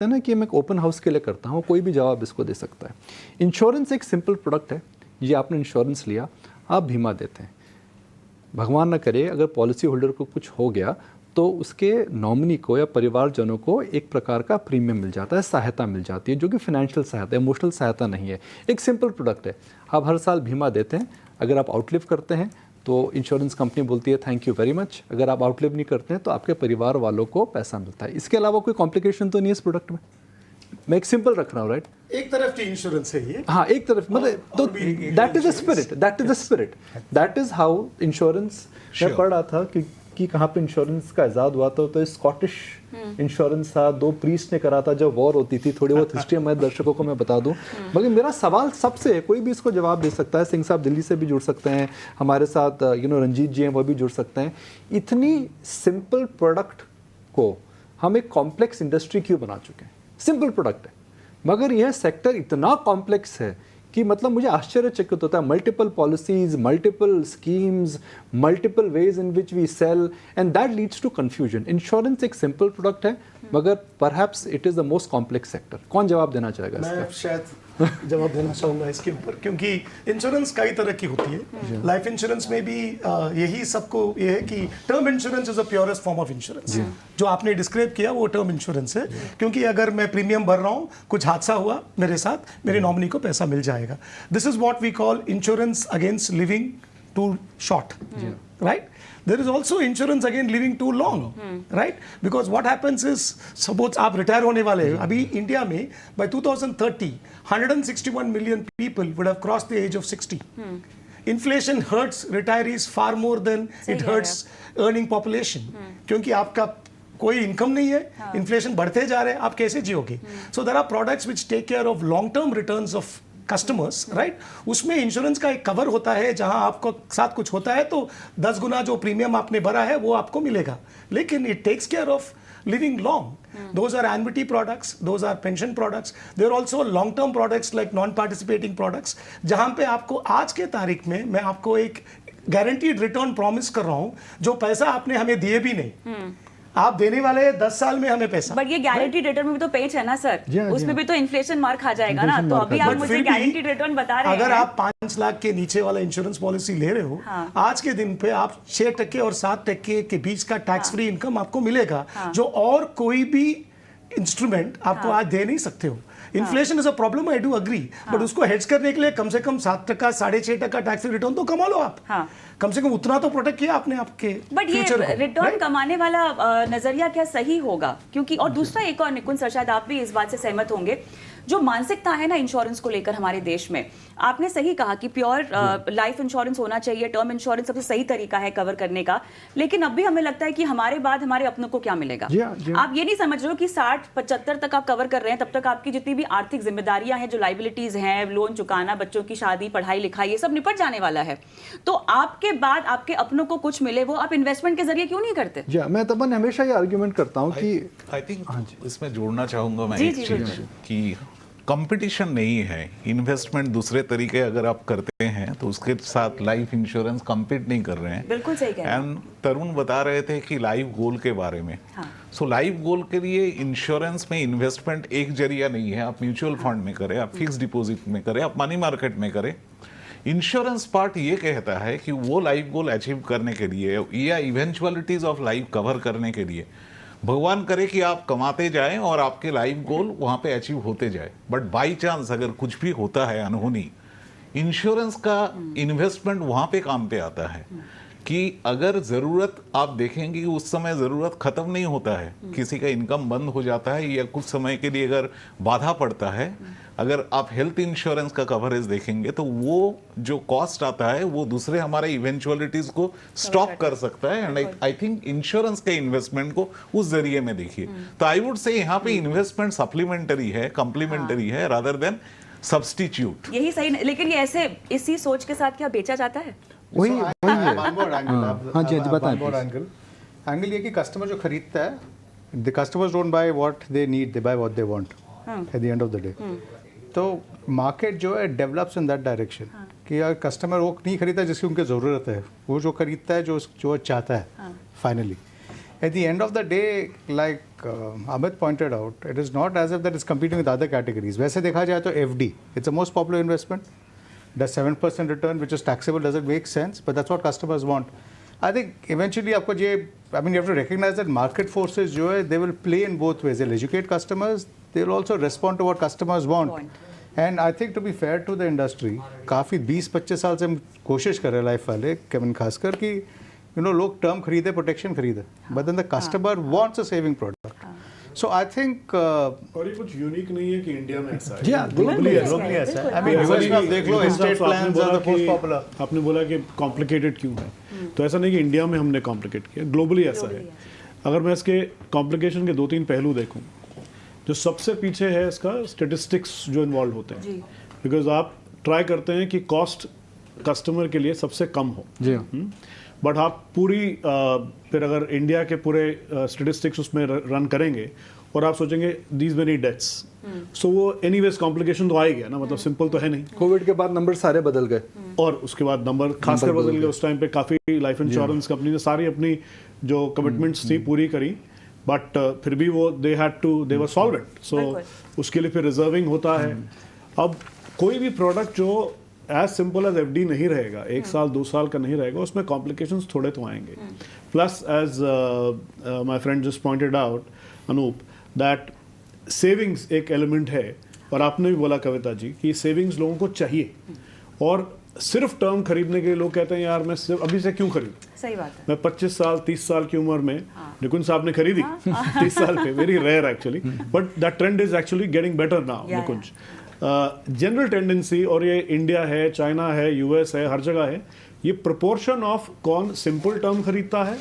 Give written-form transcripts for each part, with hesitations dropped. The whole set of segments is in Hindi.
है ना कि मैं एक ओपन हाउस के लिए करता हूँ, कोई भी जवाब इसको दे सकता है। इंश्योरेंस एक सिंपल प्रोडक्ट है। ये आपने इंश्योरेंस लिया, आप बीमा देते हैं, भगवान न करे अगर पॉलिसी होल्डर को कुछ हो गया तो उसके नॉमिनी को या परिवारजनों को एक प्रकार का प्रीमियम मिल जाता है, सहायता मिल जाती है, जो कि फाइनेंशियल सहायता, इमोशनल सहायता नहीं है। एक सिंपल प्रोडक्ट है। आप हर साल बीमा देते हैं, अगर आप आउटलिव करते हैं तो इंश्योरेंस कंपनी बोलती है थैंक यू वेरी मच। अगर आप आउटलिव नहीं करते हैं तो आपके परिवार वालों को पैसा मिलता है। इसके अलावा कोई कॉम्प्लिकेशन तो नहीं है इस प्रोडक्ट में। मैं एक सिंपल रख रहा हूँ, राइट? एक तरफ की इंश्योरेंस है ये। हाँ, एक तरफ, मतलब तो that is the spirit, that is the spirit, that is how insurance. मैं पढ़ रहा था कि कहाँ पे इंश्योरेंस का इजाद हुआ था, तो स्कॉटिश इंश्योरेंस था, 2 प्रीस्ट ने करा था जब वॉर होती थी। थोड़ी बहुत हिस्ट्री हमारे दर्शकों को मैं बता दूं, मगर मेरा सवाल सबसे है, कोई भी इसको जवाब दे सकता है। सिंह साहब दिल्ली से भी जुड़ सकते हैं हमारे साथ, रंजीत जी हैं वो भी जुड़ सकते हैं। इतनी सिंपल प्रोडक्ट को हम एक कॉम्प्लेक्स इंडस्ट्री क्यों बना चुके हैं? सिंपल प्रोडक्ट है मगर यह सेक्टर इतना कॉम्प्लेक्स है कि मतलब मुझे आश्चर्यचकित होता है। Multiple policies, multiple schemes, multiple ways in which we sell, and that leads to confusion. Insurance एक सिंपल प्रोडक्ट है मगर perhaps it is the most complex sector. कौन जवाब देना चाहेगा इसका? मैं शायद जवाब देना चाहूँगा इसके ऊपर, क्योंकि इंश्योरेंस कई तरह की होती है। लाइफ इंश्योरेंस में भी यही सबको ये है कि term insurance is the purest form of insurance. जो आपने डिस्क्राइब किया वो टर्म इंश्योरेंस है, क्योंकि अगर मैं प्रीमियम भर रहा हूँ, कुछ हादसा हुआ मेरे साथ, मेरे नॉमिनी को पैसा मिल जाएगा। This is what we call insurance against living too short, right? There is also insurance against living too long, right? Because what happens is, suppose आप रिटायर होने वाले हैं अभी इंडिया में, by 2030 161 million people would have crossed the age of 60. Inflation hurts retirees far more than it hurts earning population, क्योंकि आपका कोई इनकम नहीं है, इन्फ्लेशन बढ़ते जा रहे हैं, आप कैसे जियोगे? So there are products which take care of long term returns of customers, right? उसमें इंश्योरेंस का एक कवर होता है, जहां आपको साथ कुछ होता है तो 10 गुना जो प्रीमियम आपने भरा है वो आपको मिलेगा। लेकिन it takes care of living long. Those are annuity products, those are pension products. There also long term products like non participating products, जहां पे आपको आज के तारीख में मैं आपको एक गारंटीड रिटर्न प्रॉमिस कर रहा हूं, जो पैसा आपने हमें दिए भी नहीं, आप देने वाले 10 साल में हमें पैसा। बट ये गारंटीड रिटर्न में भी तो पेज है ना सर, उसमें भी तो इन्फ्लेशन मार खा जाएगा ना। तो अभी आप मुझे गारंटीड रिटर्न बता रहे हैं। अगर आप 5 लाख के नीचे वाला इंश्योरेंस पॉलिसी ले रहे हो, आज के दिन पे आप 6% और 7% के बीच का टैक्स फ्री इनकम आपको मिलेगा, जो और कोई भी इंस्ट्रूमेंट आपको आज दे नहीं सकते हो। Inflation is a problem, I do agree, but उसको हेज करने के लिए कम से कम 7%, 6.5% टैक्स रिटर्न तो कमा लो आप। कम से कम उतना तो प्रोटेक्ट किया आपने आपके फ्यूचर को। रिटर्न कमाने वाला नजरिया क्या सही होगा? क्योंकि और दूसरा एक और, निकुंज सर शायद आप भी इस बात से सहमत होंगे, जो मानसिकता है ना इंश्योरेंस को लेकर हमारे देश में, आपने सही कहा कि प्योर लाइफ इंश्योरेंस होना चाहिए, टर्म इंश्योरेंस सबसे सही तरीका है कवर करने का। लेकिन अब भी हमें लगता है कि हमारे बाद हमारे अपनों को क्या मिलेगा? आप ये नहीं समझ रहे हो कि 60-75 तक आप कवर कर रहे हैं, तब तक आपकी जितनी भी आर्थिक जिम्मेदारियां हैं, जो लाइबिलिटीज हैं, लोन चुकाना, बच्चों की शादी, पढ़ाई लिखाई, ये सब निपट जाने वाला है। तो आपके बाद आपके अपनों को कुछ मिले, वो आप इन्वेस्टमेंट के जरिए क्यों नहीं करते? मैं तबन हमेशा ये आर्ग्यूमेंट करता हूँ कि आई थिंक इसमें जोड़ना चाहूंगा मैं एक चीज कि कंपटीशन नहीं है। इन्वेस्टमेंट दूसरे तरीके अगर आप करते हैं तो उसके साथ लाइफ इंश्योरेंस कंपीट नहीं कर रहे हैं। बिल्कुल सही कह रहे हैं। एंड तरुण बता रहे थे कि लाइफ गोल के बारे में। सो लाइफ गोल के लिए इंश्योरेंस में इन्वेस्टमेंट एक जरिया नहीं है। आप म्यूचुअल फंड में करें, आप फिक्स डिपॉजिट में करें, आप मनी मार्केट में करें। इंश्योरेंस पार्ट ये कहता है कि वो लाइफ गोल अचीव करने के लिए या इवेंचुअलिटीज ऑफ लाइफ कवर करने के लिए भगवान करे कि आप कमाते जाएं और आपके लाइफ गोल वहां पे अचीव होते जाए, बट बाई चांस अगर कुछ भी होता है अनहोनी, इंश्योरेंस का इन्वेस्टमेंट वहां पे काम पे आता है कि अगर ज़रूरत, आप देखेंगे कि उस समय ज़रूरत ख़त्म नहीं होता है, किसी का इनकम बंद हो जाता है या कुछ समय के लिए अगर बाधा पड़ता है, अगर आप हेल्थ इंश्योरेंस का कवरेज देखेंगे तो वो जो कॉस्ट आता है वो दूसरे हमारे इवेंचुअलिटीज को स्टॉप कर सकता है। एंड आई थिंक इंश्योरेंस के इन्वेस्टमेंट को उस जरिए में देखिए। तो आई वुड से यहाँ पे इन्वेस्टमेंट सप्लीमेंटरी है, कम्प्लीमेंटरी है, रादर देन सब्स्टिट्यूट। यही सही, लेकिन ये ऐसे इसी सोच के साथ क्या बेचा जाता है? वही है। हाँ जी बताएं। एंगल ये कि कस्टमर जो खरीदता है, the customers don't by what they need, they by what they want at the end of the day. तो मार्केट जो है डेवलप्स इन दैट डायरेक्शन कि यार कस्टमर वो नहीं खरीदता जिसकी उनकी ज़रूरत है, वो जो खरीदता है जो चाहता है finally. At the end of the day, like Amit pointed out, it is not as if that is competing with other categories. वैसे देखा जाए तो FD, it's the most popular investment. Does 7% return, which is taxable, does it make sense? But that's what customers want. I think eventually आपको ये, I mean, you have to recognize that market forces जो है, they will play in both ways. They'll educate customers. They will also respond to what customers want. And I think to be fair to the industry, काफ़ी 20-25 साल से हम कोशिश कर रहे हैं लाइफ वाले, केविन खासकर कि लोग टर्म खरीदे, प्रोटेक्शन खरीदे, but then the customer wants a saving product. So I think और ये कुछ यूनिक नहीं है कि इंडिया में ऐसा है. ग्लोबली ऐसा है. I mean, US में आप देख लो, estate plans are the most popular. आपने बोला कि कॉम्प्लिकेटेड क्यों है, तो ऐसा नहीं कि इंडिया में हमने कॉम्प्लिकेट किया, ग्लोबली ऐसा है. अगर मैं इसके कॉम्प्लिकेशन के 2-3 पहलू देखूं, जो सबसे पीछे है इसका स्टेटिस्टिक्स जो इन्वॉल्व होते हैं, बिकॉज आप ट्राई करते हैं कि कॉस्ट कस्टमर के लिए सबसे कम हो जी. बट आप पूरी फिर अगर इंडिया के पूरे स्टेटिस्टिक्स उसमें रन करेंगे और आप सोचेंगे दीज मेनी डेथ्स, सो वो एनीवेज कॉम्प्लिकेशन तो आएगा ना, मतलब सिंपल तो है नहीं. कोविड के बाद नंबर सारे बदल गए, और उसके बाद नंबर खासकर बदल गए. उस टाइम पे काफ़ी लाइफ इंश्योरेंस कंपनी ने सारी अपनी जो कमिटमेंट्स थी पूरी करी, बट फिर भी वो दे वर सॉल्वेंट, सो उसके लिए फिर रिजर्विंग होता है. अब कोई भी प्रोडक्ट जो एज सिंपल एज एफडी नहीं रहेगा, 1 साल 2 साल का नहीं रहेगा, उसमें कॉम्प्लिकेशंस थोड़े तो आएंगे. Plus as my friend just pointed out, Anoop, that savings एक एलिमेंट है, और आपने भी बोला कविता जी कि सेविंग्स लोगों को चाहिए. और सिर्फ टर्म खरीदने के लिए लोग कहते हैं यार मैं सिर्फ अभी से क्यों खरीदूं. सही बात है. मैं 25 साल 30 साल की उम्र में निकुंज साहब ने खरीदी 30 साल पे, very rare actually, but that trend is actually getting better now. Nikunj, general tendency, और ये इंडिया है, चाइना है, यूएस है, हर जगह है, ये प्रोपोर्शन ऑफ कौन सिंपल टर्म खरीदता है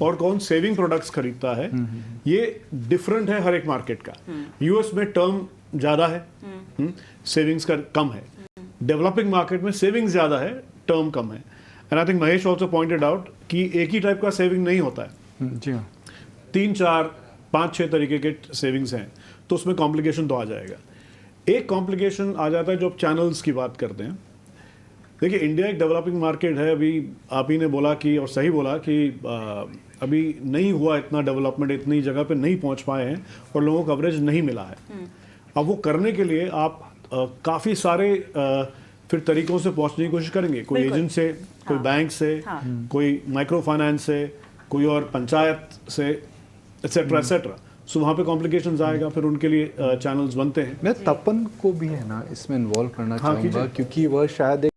और कौन सेविंग प्रोडक्ट्स खरीदता है, ये डिफरेंट है हर एक मार्केट का. यूएस में टर्म ज़्यादा है, सेविंग्स का कम है. डेवलपिंग मार्केट में सेविंग्स ज़्यादा है, टर्म कम है. And I think Mahesh also pointed out कि एक ही टाइप का सेविंग नहीं होता है. जी हाँ. 3, 4, 5, 6 तरीके के सेविंग्स हैं, तो उसमें कॉम्प्लिकेशन तो आ जाएगा. एक कॉम्प्लिकेशन आ जाता है जो आप चैनल्स की बात करते हैं. देखिए, इंडिया एक डेवलपिंग मार्केट है. अभी आप ही ने बोला कि, और सही बोला कि अभी नहीं हुआ इतना डेवलपमेंट, इतनी जगह पे नहीं पहुंच पाए हैं और लोगों को कवरेज नहीं मिला है. अब वो करने के लिए आप काफ़ी सारे फिर तरीकों से पहुंचने की कोशिश करेंगे. कोई एजेंट से, कोई बैंक से, कोई माइक्रो फाइनेंस से, कोई और पंचायत से, एटसेट्रा एटसेट्रा. सो वहाँ पे कॉम्प्लिकेशंस आएगा, फिर उनके लिए चैनल्स बनते हैं. मैं तपन को भी है ना इसमें इन्वॉल्व करना चाहूँगा, क्योंकि वह शायद